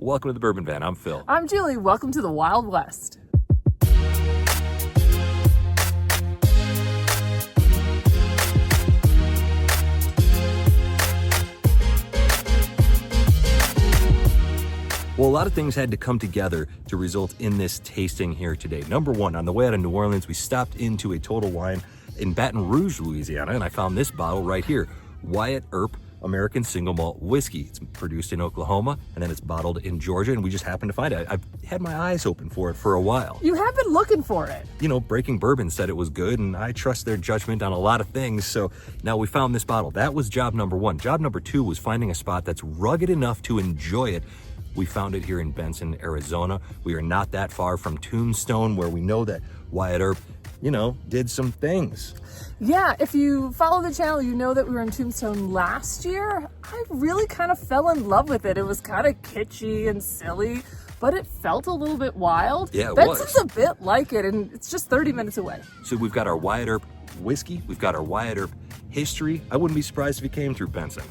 Welcome to the Bourbon Van. I'm Phil. I'm Julie. Welcome to the Wild West. Well, a lot of things had to come together to result in this tasting here today. Number one, on the way out of New Orleans, we stopped into a Total Wine in Baton Rouge, Louisiana, and I found this bottle right here, Wyatt Earp American Single Malt Whiskey. It's produced in Oklahoma, and then it's bottled in Georgia, and we just happened to find it. I've had my eyes open for it for a while. You have been looking for it. You know, Breaking Bourbon said it was good, and I trust their judgment on a lot of things, so now we found this bottle. That was job number one. Job number two was finding a spot that's rugged enough to enjoy it. We found it here in Benson, Arizona. We are not that far from Tombstone, where we know that Wyatt Earp, did some things. Yeah, if you follow the channel, you know that we were in Tombstone last year. I really kind of fell in love with it. It was kind of kitschy and silly, but it felt a little bit wild. Yeah, it Benson's was. a bit like it, and it's just 30 minutes away. So we've got our Wyatt Earp whiskey. We've got our Wyatt Earp history. I wouldn't be surprised if he came through Benson.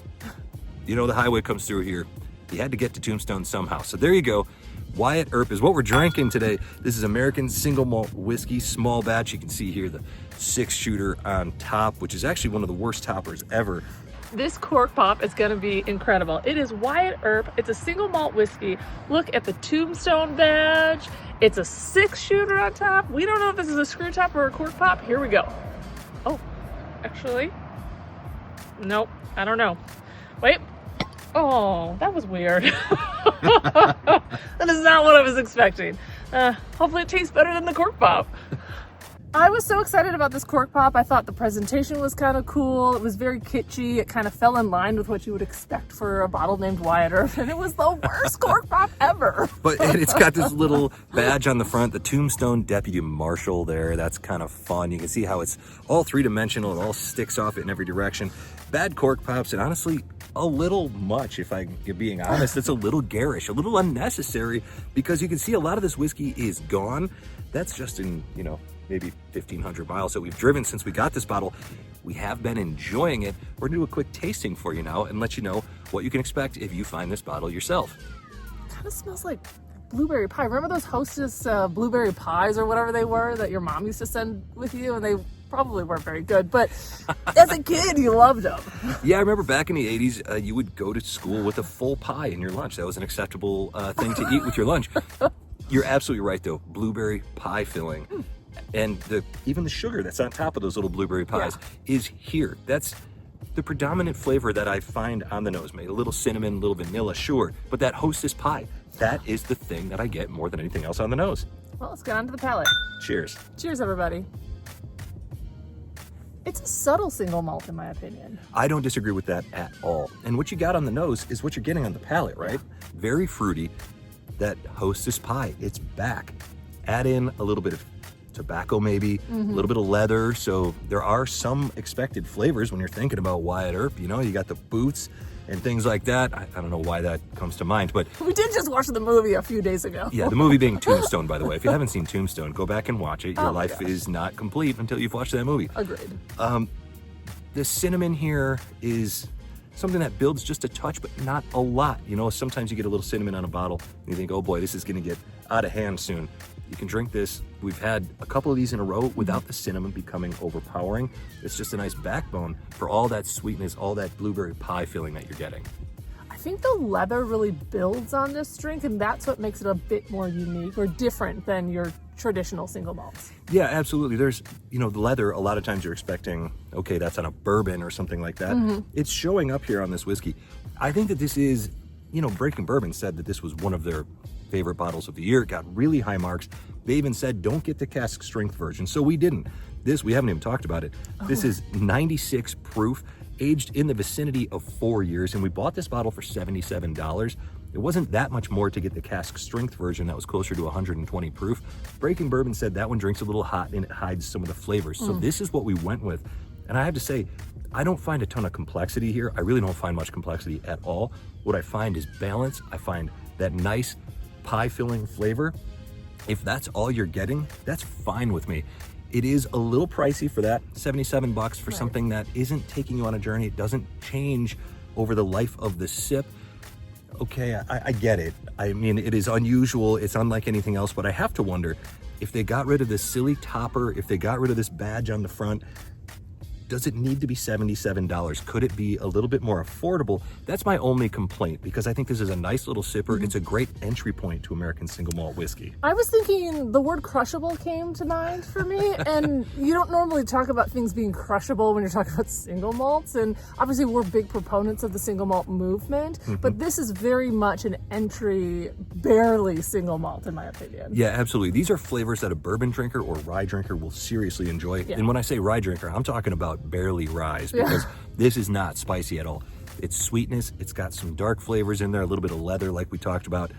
The highway comes through here. You had to get to Tombstone somehow. So there you go. Wyatt Earp is what we're drinking today. This is American Single Malt Whiskey, small batch. You can see here the 6-shooter on top, which is actually one of the worst toppers ever. This cork pop is going to be incredible. It is Wyatt Earp. It's a single malt whiskey. Look at the Tombstone badge. It's a 6-shooter on top. We don't know if this is a screw top or a cork pop. Here we go. Oh, actually, nope. I don't know. Wait. Oh, that was weird. That is not what I was expecting. Hopefully it tastes better than the cork pop. I was so excited about this cork pop. I thought the presentation was kind of cool. It was very kitschy. It kind of fell in line with what you would expect for a bottle named Wyatt Earp, and it was the worst cork pop ever. But it's got this little badge on the front, the Tombstone Deputy Marshal there. That's kind of fun. You can see how it's all three-dimensional. It all sticks off in every direction. Bad cork pops, and honestly, a little much, if I'm being honest. It's a little garish, a little unnecessary, because you can see a lot of this whiskey is gone. That's just in, maybe 1,500 miles that we've driven since we got this bottle. We have been enjoying it. We're gonna do a quick tasting for you now and let you know what you can expect if you find this bottle yourself. It kind of smells like blueberry pie. Remember those Hostess blueberry pies or whatever they were that your mom used to send with you, and they probably weren't very good, but as a kid you loved them. Yeah, I remember back in the 80s, you would go to school with a full pie in your lunch. That was an acceptable thing to eat with your lunch. You're absolutely right though, blueberry pie filling. And even the sugar that's on top of those little blueberry pies is here. That's the predominant flavor that I find on the nose. Maybe a little cinnamon, a little vanilla, sure, but that Hostess pie, that is the thing that I get more than anything else on the nose. Well, let's get on to the palate. Cheers. Cheers, everybody. It's a subtle single malt, in my opinion. I don't disagree with that at all. And what you got on the nose is what you're getting on the palate, right? Very fruity. That Hostess pie, it's back. Add in a little bit of tobacco, maybe a little bit of leather. So there are some expected flavors when you're thinking about Wyatt Earp. You got the boots and things like that. I don't know why that comes to mind, but we did just watch the movie a few days ago. Yeah, the movie being Tombstone, by the way. If you haven't seen Tombstone, go back and watch it. Your life is not complete until you've watched that movie. Agreed. The cinnamon here is something that builds just a touch, but not a lot. Sometimes you get a little cinnamon on a bottle and you think, oh boy, this is gonna get out of hand soon. You can drink this. We've had a couple of these in a row without the cinnamon becoming overpowering. It's just a nice backbone for all that sweetness, all that blueberry pie filling that you're getting. I think the leather really builds on this drink, and that's what makes it a bit more unique or different than your traditional single malts. Yeah, absolutely. There's, the leather, a lot of times you're expecting, okay, that's on a bourbon or something like that. It's showing up here on this whiskey. I think that this is, Breaking Bourbon said that this was one of their favorite bottles of the year. It got really high marks. They even said, don't get the cask strength version. So we didn't. We haven't even talked about it. This is 96 proof, aged in the vicinity of 4 years. And we bought this bottle for $77. It wasn't that much more to get the cask strength version that was closer to 120 proof. Breaking Bourbon said that one drinks a little hot and it hides some of the flavors. So this is what we went with. And I have to say, I don't find a ton of complexity here. I really don't find much complexity at all. What I find is balance. I find that nice pie filling flavor. If that's all you're getting, that's fine with me. It is a little pricey for that, $77 for something that isn't taking you on a journey. It doesn't change over the life of the sip. okay, I get it. I mean, it is unusual. It's unlike anything else, but I have to wonder if they got rid of this silly topper, if they got rid of this badge on the front, does it need to be $77? Could it be a little bit more affordable? That's my only complaint, because I think this is a nice little sipper. It's a great entry point to American single malt whiskey. I was thinking the word crushable came to mind for me, and you don't normally talk about things being crushable when you're talking about single malts, and obviously we're big proponents of the single malt movement, but this is very much an entry, barely single malt in my opinion. Yeah, absolutely. These are flavors that a bourbon drinker or rye drinker will seriously enjoy. Yeah. And when I say rye drinker, I'm talking about barely rye, because this is not spicy at all. It's sweetness, it's got some dark flavors in there, a little bit of leather like we talked about.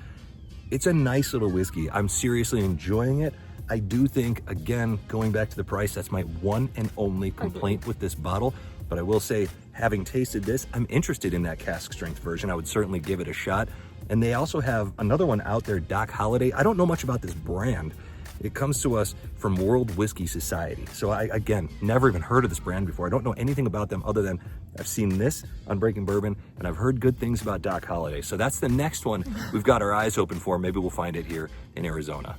It's a nice little whiskey. I'm seriously enjoying it. I do think, again, going back to the price, that's my one and only complaint with this bottle. But I will say, having tasted this, I'm interested in that cask strength version. I would certainly give it a shot. And they also have another one out there, Doc Holliday. I don't know much about this brand. It comes to us from World Whiskey Society. So I, again, never even heard of this brand before. I don't know anything about them other than I've seen this on Breaking Bourbon, and I've heard good things about Doc Holliday. So that's the next one we've got our eyes open for. Maybe we'll find it here in Arizona.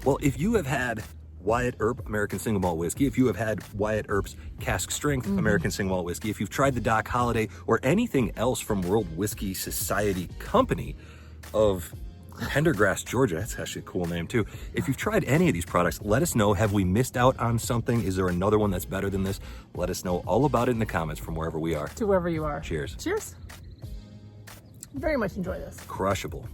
Well, if you have had Wyatt Earp American Single Malt Whiskey, if you have had Wyatt Earp's Cask Strength American Single Malt Whiskey, if you've tried the Doc Holliday or anything else from World Whiskey Society Company of Pendergrass, Georgia, that's actually a cool name too. If you've tried any of these products, let us know. Have we missed out on something? Is there another one that's better than this? Let us know all about it in the comments from wherever we are. To wherever you are. Cheers. Cheers. Very much enjoy this. Crushable.